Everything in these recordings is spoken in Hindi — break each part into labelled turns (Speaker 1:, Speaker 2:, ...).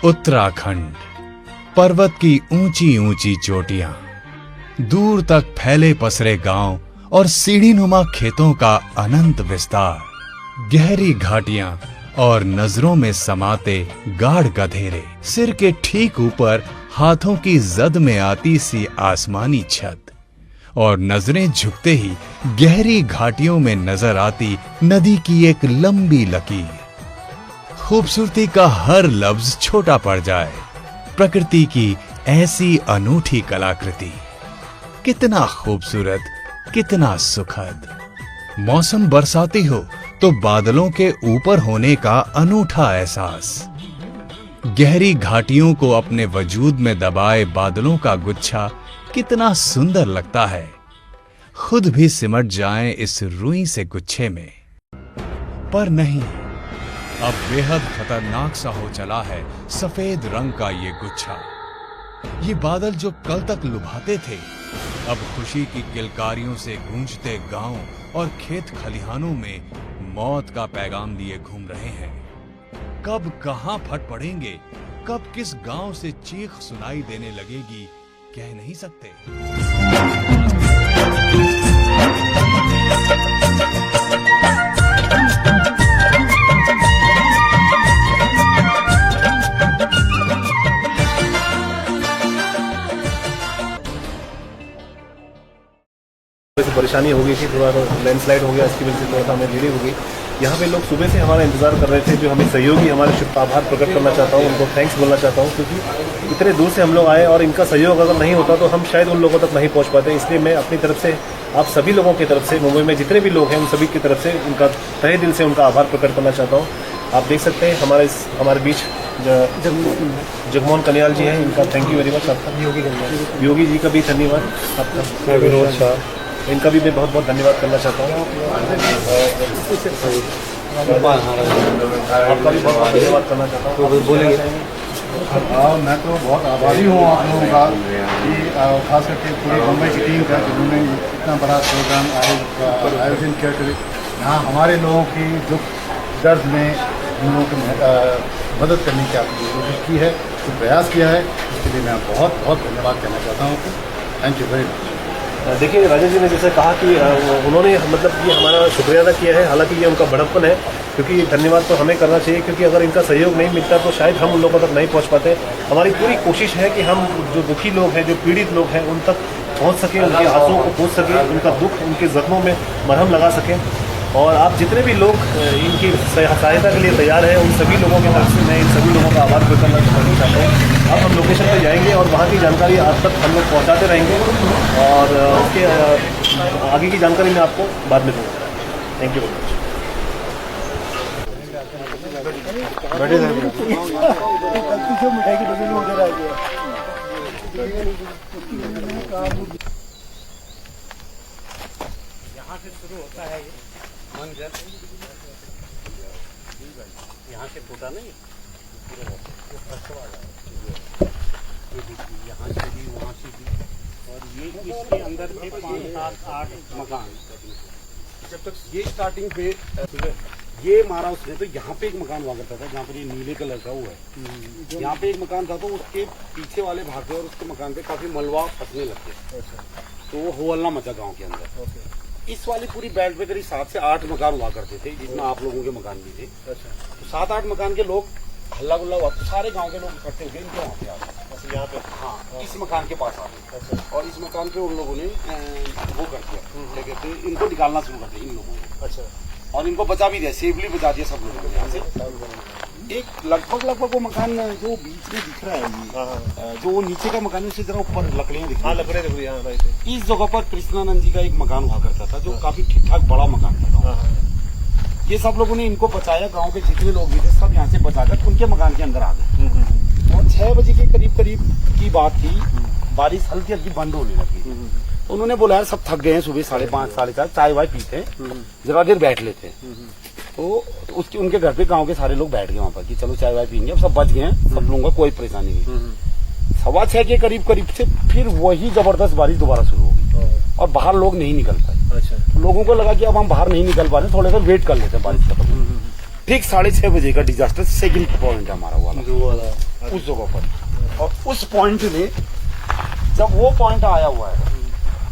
Speaker 1: उत्तराखंड, पर्वत की ऊंची ऊंची चोटियां, दूर तक फैले पसरे गांव और सीढ़ीनुमा खेतों का अनंत विस्तार, गहरी घाटियां और नजरों में समाते गाढ़ गधेरे, सिर के ठीक ऊपर हाथों की जद में आती सी आसमानी छत और नजरें झुकते ही गहरी घाटियों में नजर आती नदी की एक लंबी लकीर। खूबसूरती का हर लफ्ज छोटा पड़ जाए। प्रकृति की ऐसी अनूठी कलाकृति, कितना खूबसूरत, कितना सुखद। मौसम बरसाती हो तो बादलों के ऊपर होने का अनूठा एहसास। गहरी घाटियों को अपने वजूद में दबाए बादलों का गुच्छा कितना सुंदर लगता है। खुद भी सिमट जाएं इस रुई से गुच्छे में। पर नहीं, अब बेहद खतरनाक सा हो चला है सफेद रंग का ये गुच्छा। ये बादल जो कल तक लुभाते थे, अब खुशी की किलकारियों से गूंजते गांव और खेत खलिहानों में मौत का पैगाम लिए घूम रहे हैं। कब कहां फट पड़ेंगे, कब किस गांव से चीख सुनाई देने लगेगी, कह नहीं सकते।
Speaker 2: परेशानी हो गई थी, थोड़ा लैंडस्लाइड हो गया, इसकी वजह से थोड़ा सा हमें देरी हो गई। यहाँ पे लोग सुबह से हमारा इंतजार कर रहे थे, जो हमें सहयोगी, हमारे शुभ आभार प्रकट करना चाहता हूँ, उनको थैंक्स बोलना चाहता हूँ, क्योंकि इतने दूर से हम लोग आए और इनका सहयोग अगर नहीं होता तो हम शायद उन लोगों तक नहीं पहुँच पाते। इसलिए मैं अपनी तरफ से, आप सभी लोगों की तरफ से, मुंबई में जितने भी लोग हैं उन सभी की तरफ से उनका तहे दिल से उनका आभार प्रकट करना चाहता हूँ। आप देख सकते हैं हमारे बीच जगमोहन कन्याल जी हैं, इनका थैंक यू वेरी मच। आपका योगी जी का भी धन्यवाद, आपका विनोद शाह, इनका भी मैं बहुत बहुत धन्यवाद करना चाहता हूँ। आपका भी बहुत बहुत धन्यवाद करना चाहता हूँ। तो बोलेंगे।
Speaker 3: मैं तो बहुत आभारी हूँ आप लोगों का, कि खास करके पूरी मुंबई की टीम का, जिन्होंने इतना बड़ा प्रोग्राम आयोजन किया। यहाँ हमारे लोगों की दुख दर्द में उन लोगों की मदद करने की आपने कोशिश की है, तो प्रयास किया है, इसके लिए मैं बहुत बहुत धन्यवाद करना चाहता हूँ। Thank you very much.
Speaker 2: देखिए, राजेश जी ने जैसे कहा कि उन्होंने मतलब ये हमारा शुक्रिया अदा किया है, हालांकि ये उनका बड़प्पन है, क्योंकि धन्यवाद तो हमें करना चाहिए, क्योंकि अगर इनका सहयोग नहीं मिलता तो शायद हम उन लोगों तक नहीं पहुंच पाते। हमारी पूरी कोशिश है कि हम जो दुखी लोग हैं, जो पीड़ित लोग हैं, उन तक पहुंच सकें, उनके आंसुओं को पहुंच सकें, उनका दुख, उनके जख्मों में मरहम लगा सकें। और आप जितने भी लोग इनकी सहायता के लिए तैयार हैं, उन सभी लोगों की तरफ से मैं इन सभी लोगों का आभार व्यक्त करना चाहता हूँ। अब हम लोकेशन पर जाएंगे और वहाँ की जानकारी आप तक हम लोग पहुँचाते रहेंगे, और उसके आगे की जानकारी मैं आपको बाद में दूँगा। Thank you very much.
Speaker 4: यहाँ से शुरू होता है ये मंजर, यहाँ से फूटा नहीं, यहाँ से भी, वहाँ से भी, और ये इसके अंदर थे 5, 7, 8 मकान। जब तक ये स्टार्टिंग पे ये मारा उसने, तो यहाँ पे एक मकान हुआ करता था, जहाँ पर ये नीले कलर का हुआ है, यहाँ पे एक मकान था, तो उसके पीछे वाले भागे और उसके मकान पे काफी मलबा फंसने लगते, तो वो हो हल्ला मचा गाँव के अंदर। इस वाली पूरी बेल्ट पे करीब 7 से 8 मकान हुआ करते थे, जिसमें आप लोगों के मकान भी थे। तो 7-8 मकान के लोग हल्ला गुल्ला हुआ, तो सारे गांव के लोग इकट्ठे हुए इनके वहाँ पे आ गए, यहाँ पे, हाँ, इस मकान के पास आ गए। और इस मकान पे उन लोगों ने वो कर दिया, क्या कहते हैं, इनको निकालना शुरू कर दिया इन लोगों ने। अच्छा। और इनको बचा भी दिया, सेफली बचा दिया सब लोगों ने यहाँ से। एक लगभग वो मकान जो बीच में दिख रहा है, जो नीचे का मकान है, उससे जरा ऊपर लकड़ियाँ दिख रही हैं। इस जगह पर कृष्णानंद जी का एक मकान हुआ करता था, जो काफी ठीक ठाक बड़ा मकान था। ये सब लोगों ने इनको बचाया, गांव के जितने लोग भी थे सब यहाँ से बचाकर उनके मकान के अंदर आ गए। और 6 बजे के करीब की बात थी, बारिश हल्की हल्की बंद होने लगी। तो उन्होंने बोला, यार सब थक गए हैं, सुबह 5:30 4:30 चाय वाय पीते हैं, जरा देर बैठ लेते हैं। तो उसके उनके घर पे गांव के सारे लोग बैठ गए वहाँ पर कि चलो चाय वाय पीएंगे। अब सब बच गए हैं, सब लोगों का कोई परेशानी नहीं। 6:15 के करीब से फिर वही जबरदस्त बारिश दोबारा शुरू होगी और बाहर लोग नहीं निकल पाए। अच्छा। तो लोगों को लगा कि अब हम बाहर नहीं निकल पा रहे, थोड़ा सा वेट कर लेते हैं बारिश खत्म। ठीक 6:30 बजे का डिजास्टर सेकंड पॉइंट हमारा हुआ। उस जगह पर, और उस पॉइंट ने, जब वो पॉइंट आया हुआ है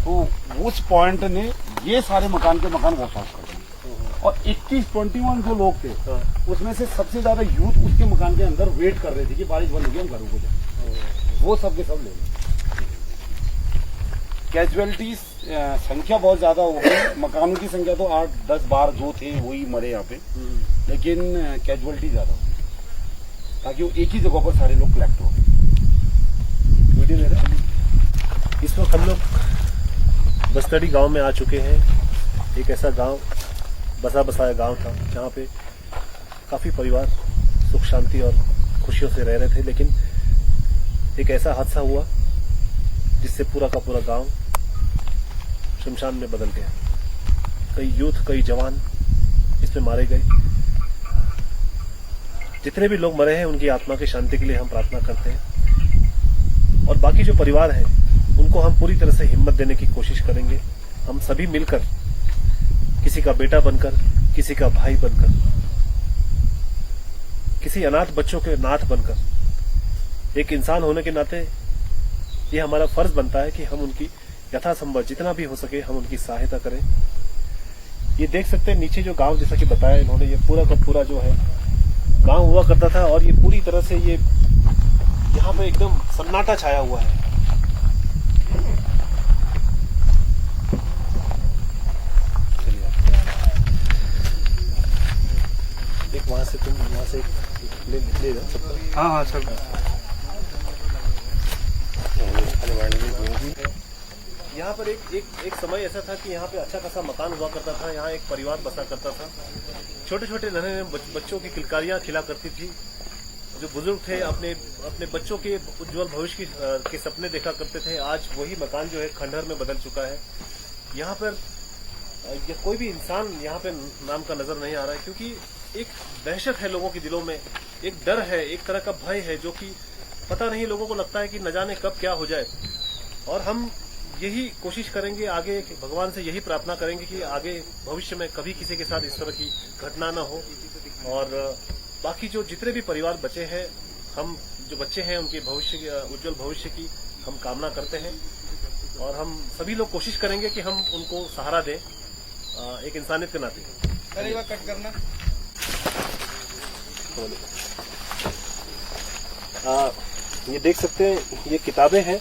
Speaker 4: तो उस पॉइंट ने ये सारे मकान के मकान वॉश आउट कर दिए। और 21 जो लोग थे उसमें से सबसे ज्यादा यूथ उसके मकान के अंदर वेट कर रहे थे कि बारिश बंद होगी हम घरों को जाए, वो सब के सब ले गए। कैजुअलिटीज संख्या बहुत ज्यादा हो गई, मकानों की संख्या तो 8, 10, 12 जो थे वही मरे यहाँ पे, लेकिन कैजुअलिटी ज्यादा हो गई ताकि वो एक ही जगह पर सारे लोग कलेक्ट हो गए।
Speaker 2: वीडियो ले रहे हैं। इस वक्त हम लोग बस्तड़ी गांव में आ चुके हैं। एक ऐसा गांव, बसा बसाया गांव था जहां पे काफी परिवार सुख शांति और खुशियों से रह रहे थे, लेकिन एक ऐसा हादसा हुआ जिससे पूरा का पूरा गांव शमशान में बदल गया। कई यूथ, कई जवान इसमें मारे गए। जितने भी लोग मरे हैं उनकी आत्मा की शांति के लिए हम प्रार्थना करते हैं, और बाकी जो परिवार है उनको हम पूरी तरह से हिम्मत देने की कोशिश करेंगे। हम सभी मिलकर, किसी का बेटा बनकर, किसी का भाई बनकर, किसी अनाथ बच्चों के नाथ बनकर, एक इंसान होने के नाते ये हमारा फर्ज बनता है कि हम उनकी यथासंभव जितना भी हो सके हम उनकी सहायता करें। ये देख सकते हैं नीचे जो गांव, जैसा कि बताया इन्होंने, ये पूरा का पूरा जो है गांव हुआ करता था, और ये पूरी तरह से ये यहाँ पे एकदम सन्नाटा छाया हुआ है। एक वहां से तुम वहां से ले जाओ सब।
Speaker 3: हाँ सब।
Speaker 2: यहाँ पर एक समय ऐसा था कि यहाँ पे अच्छा खासा मकान हुआ करता था। यहाँ एक परिवार बसा करता था। छोटे छोटे नन्हे बच्चों की किलकारियां खिला करती थी। जो बुजुर्ग थे अपने बच्चों के उज्जवल भविष्य के सपने देखा करते थे। आज वही मकान जो है खंडहर में बदल चुका है। यहाँ पर कोई भी इंसान यहाँ पे नाम का नजर नहीं आ रहा है, क्योंकि एक दहशत है लोगों के दिलों में, एक डर है, एक तरह का भय है, जो कि पता नहीं, लोगों को लगता है कि न जाने कब क्या हो जाए। और हम यही कोशिश करेंगे आगे, भगवान से यही प्रार्थना करेंगे कि आगे भविष्य में कभी किसी के साथ इस तरह की घटना न हो। और बाकी जो जितने भी परिवार बचे हैं, हम जो बच्चे हैं उनके भविष्य, उज्जवल भविष्य की हम कामना करते हैं, और हम सभी लोग कोशिश करेंगे कि हम उनको सहारा दें एक इंसानियत के नाते।
Speaker 3: कट करना।
Speaker 2: ये देख सकते हैं, ये किताबें हैं,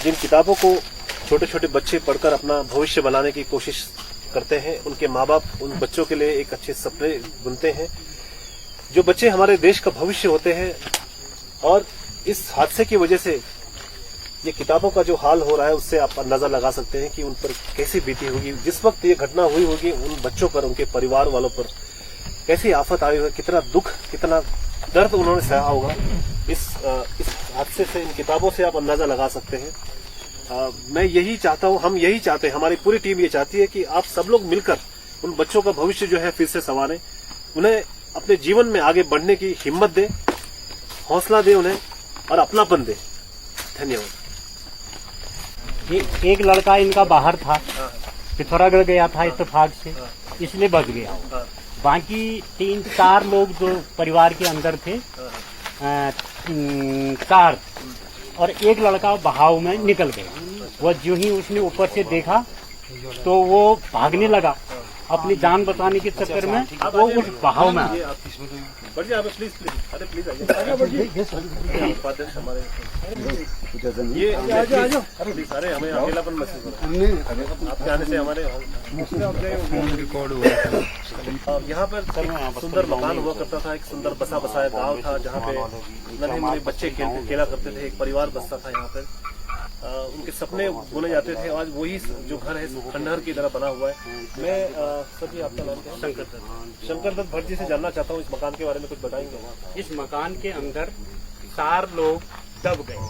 Speaker 2: जिन किताबों को छोटे छोटे बच्चे पढ़कर अपना भविष्य बनाने की कोशिश करते हैं। उनके माँ बाप उन बच्चों के लिए एक अच्छे सपने बुनते हैं। जो बच्चे हमारे देश का भविष्य होते हैं, और इस हादसे की वजह से ये किताबों का जो हाल हो रहा है उससे आप अंदाजा लगा सकते हैं कि उन पर कैसी बीती होगी। जिस वक्त ये घटना हुई होगी, उन बच्चों पर, उनके परिवार वालों पर कैसी आफत आई होगी, कितना दुख, कितना दर्द उन्होंने सहा होगा। इस हादसे से, इन किताबों से आप अंदाजा लगा सकते हैं। मैं यही चाहता हूं, हम यही चाहते हैं, हमारी पूरी टीम ये चाहती है कि आप सब लोग मिलकर उन बच्चों का भविष्य जो है फिर से संवारें, उन्हें अपने जीवन में आगे बढ़ने की हिम्मत दें, हौसला दें उन्हें, और अपनापन दें। धन्यवाद।
Speaker 5: एक लड़का इनका बाहर था, पिथौरागढ़ गया था इत्तेफाक से, इसलिए बच गया। बाकी 3-4 लोग जो परिवार के अंदर थे, 4, और एक लड़का बहाव में निकल गया। वह जो ही उसने ऊपर से देखा तो वो भागने लगा अपनी जान बचाने के चक्कर में, वो उस बहाव में
Speaker 2: बढ़िए, प्लीज अरे प्लीज हमारे ये अरे हमें अकेलापन महसूस हो रहा है आपके आने से। हमारे रिकॉर्ड हुआ यहाँ पर सुंदर मकान हुआ करता था, एक सुंदर बसा बसाया गांव था जहाँ पे नन्हे मुन्ने बच्चे खेला करते थे। एक परिवार बसता था यहाँ पर, उनके सपने बुने जाते थे। आज वही जो घर है खंडहर की तरह बना हुआ है। मैं सभी, आपका नाम क्या है? शंकर दत्त भट्ट जी से जानना चाहता हूँ, इस मकान के बारे में कुछ बताएंगे?
Speaker 5: इस मकान के अंदर 4 लोग दब गए,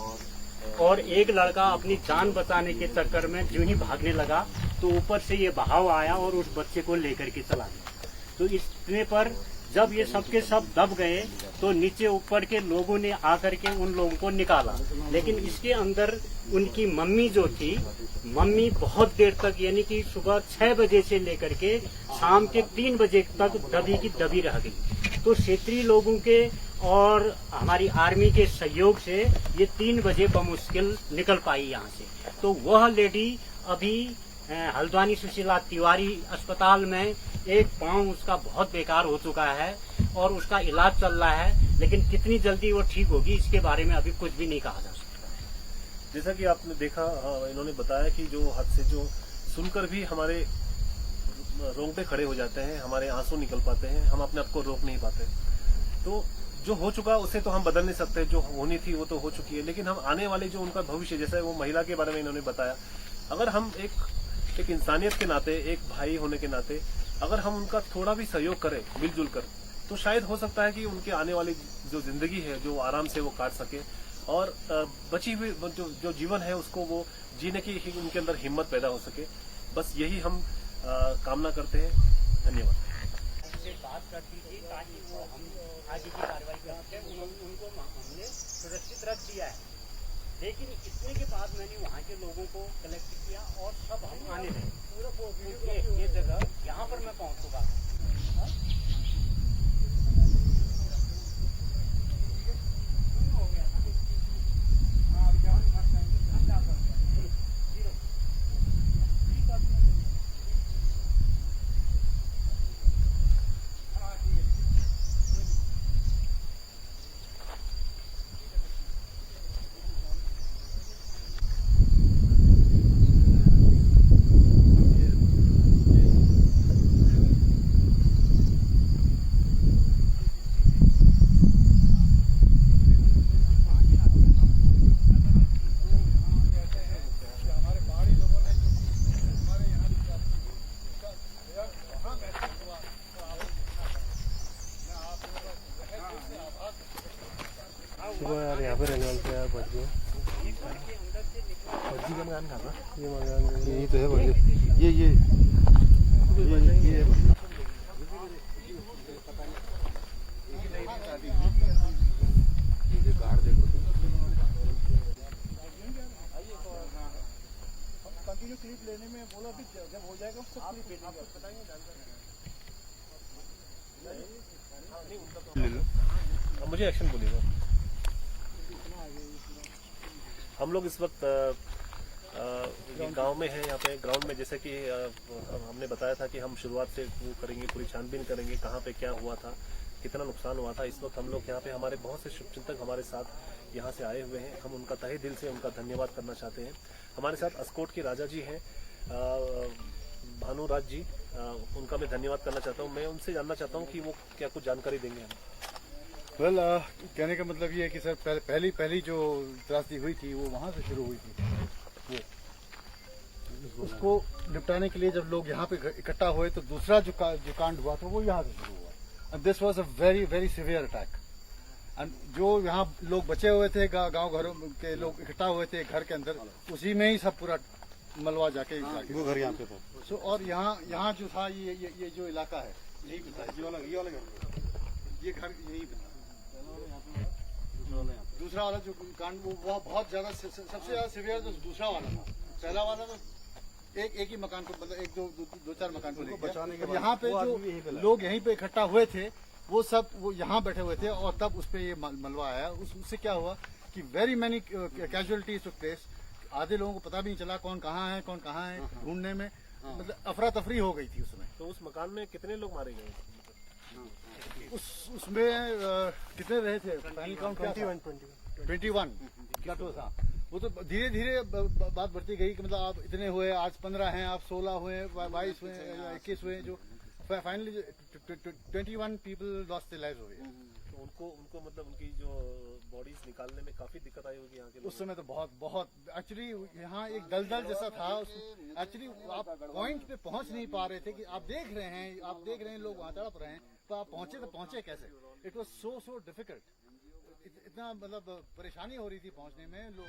Speaker 5: और एक लड़का अपनी जान बचाने के चक्कर में जो ही भागने लगा तो ऊपर से ये बहाव आया और उस बच्चे को लेकर के चला गया। तो इसने पर जब ये सब के सब दब गए तो नीचे ऊपर के लोगों ने आकर के उन लोगों को निकाला, लेकिन इसके अंदर उनकी मम्मी जो थी, मम्मी बहुत देर तक, यानी कि सुबह 6 बजे से लेकर के शाम के 3 बजे तक दबी की दबी रह गई। तो क्षेत्रीय लोगों के और हमारी आर्मी के सहयोग से ये 3 बजे बमुश्किल निकल पाई यहाँ से। तो वह लेडी अभी हल्द्वानी सुशीला तिवारी अस्पताल में एक पांव उसका बहुत बेकार हो चुका है और उसका इलाज चल रहा है, लेकिन कितनी जल्दी वो ठीक होगी इसके बारे में अभी कुछ भी नहीं कहा जा सकता।
Speaker 2: जैसा कि आपने देखा, इन्होंने बताया कि जो हादसे जो सुनकर भी हमारे रोंगटे खड़े हो जाते हैं, हमारे आंसू निकल पाते हैं, हम अपने आप को रोक नहीं पाते। तो जो हो चुका उसे तो हम बदल नहीं सकते, जो होनी थी वो तो हो चुकी है, लेकिन हम आने वाले जो उनका भविष्य, जैसे वो महिला के बारे में इन्होंने बताया, अगर हम एक इंसानियत के नाते, एक भाई होने के नाते अगर हम उनका थोड़ा भी सहयोग करें मिलजुल कर, तो शायद हो सकता है कि उनके आने वाली जो जिंदगी है जो आराम से वो काट सके और बची हुई जो जीवन है उसको वो जीने की उनके अंदर हिम्मत पैदा हो सके। बस यही हम कामना करते हैं। धन्यवाद।
Speaker 5: से बात कर दीजिए ताकि वो हम आगे की कार्रवाई कर सकें। उनको हमने सुरक्षित रख दिया है, लेकिन इतने के बाद मैंने वहाँ के लोगों को कलेक्ट किया और सब हम आने लगे। पूरा ये जगह यहाँ पर मैं पहुँच चुका था।
Speaker 2: यार यहाँ पे रहने वाले थे यार, बच गए। फर्जी का मकान कहाँ था? ये मकान यही तो है बढ़िया। ये गार्ड देखो
Speaker 3: कंटिन्यू क्लिप लेने में बोला भी जब हो जाएगा उसको आपको बताएंगे जानकारी।
Speaker 2: मुझे एक्शन बोलिएगा। हम लोग इस वक्त गांव में हैं, यहाँ पे ग्राउंड में, जैसे कि हमने बताया था कि हम शुरुआत से वो करेंगे, पूरी छानबीन करेंगे कहाँ पे क्या हुआ था, कितना नुकसान हुआ था। इस वक्त हम लोग यहाँ पे, हमारे बहुत से शुभचिंतक हमारे साथ यहाँ से आए हुए हैं। हम उनका तहे दिल से उनका धन्यवाद करना चाहते हैं। हमारे साथ अस्कोट के राजा जी हैं, भानुराज जी, उनका मैं धन्यवाद करना चाहता हूँ। मैं उनसे जानना चाहता हूँ कि वो क्या कुछ जानकारी देंगे हमें।
Speaker 3: वेल कहने का मतलब ये है कि सर पहली जो त्रासदी हुई थी वो वहाँ से शुरू हुई थी। वो उसको निपटाने के लिए जब लोग यहाँ पे इकट्ठा हुए तो दूसरा जो कांड हुआ था वो यहाँ से शुरू हुआ। And this was a very very severe attack. And जो यहाँ लोग बचे हुए थे, गांव घरों के लोग इकट्ठा हुए थे घर के अंदर, उसी में ही सब पूरा मलबा जाके वो घर यहाँ पे था। सो और यहाँ जो था ये जो इलाका है यही था, ये घर यही था। दूसरा वाला जो कांड वो बहुत ज्यादा, सबसे ज्यादा सिवियर तो दूसरा वाला था। पहला वाला तो एक ही मकान को, मतलब दो चार मकान को बचाने के। यहाँ पे जो लोग यहीं पे इकट्ठा हुए थे वो यहाँ बैठे हुए थे और तब उस पे ये मलबा आया। उससे क्या हुआ कि very many casualties took place. आधे लोगों को पता भी नहीं चला कौन कहाँ है ढूंढने में, मतलब अफरा तफरी हो गई थी उसमें।
Speaker 2: तो उस मकान में कितने लोग मारे गए?
Speaker 3: उसमें कितने रहे थे? फाइनल काउंट 21 था। वो तो धीरे धीरे बात बढ़ती गई कि मतलब आप इतने हुए, आज 15 हैं, आप 16 हुए, 22 हुए, 21 हुए, जो finally 21 people lost their lives हो गए।
Speaker 2: तो उनको मतलब उनकी जो बॉडीज निकालने में काफी दिक्कत आई होगी यहाँ के लोगों को।
Speaker 3: उस समय तो बहुत एक्चुअली यहाँ एक दलदल जैसा था। एक्चुअली आप पॉइंट पे पहुंच नहीं पा रहे थे कि आप देख रहे हैं लोग वहाँ तड़प रहे हैं, तो आप पहुंचे कैसे? It was so difficult. इतना मतलब परेशानी हो रही थी पहुंचने में लोग।